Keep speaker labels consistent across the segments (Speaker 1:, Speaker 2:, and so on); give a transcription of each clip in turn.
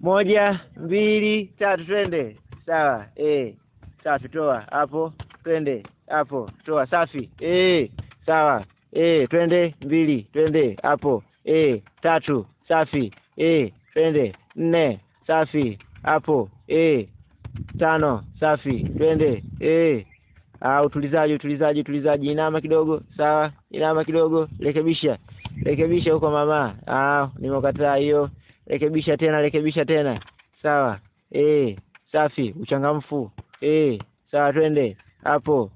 Speaker 1: 1, 2, 3 twende. Sawa. Safi, toa hapo. Twende hapo. Toa safi. Sawa. Twende 2, twende hapo. 3 safi. Twende 4 safi hapo. 5 safi. Twende. Utulizaji. Inama kidogo. Sawa. Inama kidogo. Rekebisha huko mama. Nimekataa hiyo. Rekebisha tena. Sawa. Safi, uchangamfu. Sawa, twende hapo.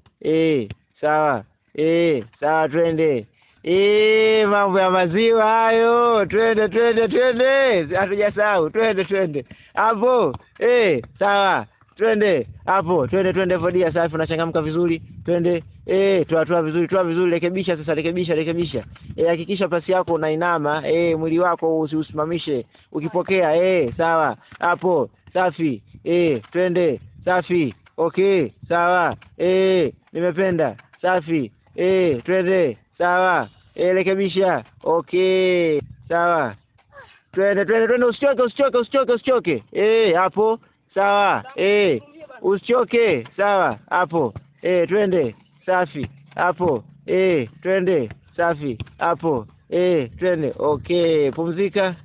Speaker 1: Sawa. Sawa, twende. Mambo ya maziwa hayo. Twende. Hatujasahau. Twende. Hapo. Sawa. Twende hapo. Twende Fodia. Safi, unachangamka vizuri. Twende. Toa vizuri. Rekebisha. Hakikisha pasi yako unainama. Mwili wako usiusimamishe ukipokea. Sawa. Hapo. Safi. Twende. Safi. Okay. Sawa. Nimependa. Safi. Twende. Sawa. Rekebisha. Okay. Sawa. Twende. Usichoke. Hapo. Sawa. Usichoke. Sawa. Hapo. Twende. Safi. Hapo. Twende. Safi. Hapo. Twende. Okay. Pumzika.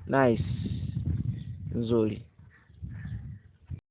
Speaker 1: Nice. Nzuri.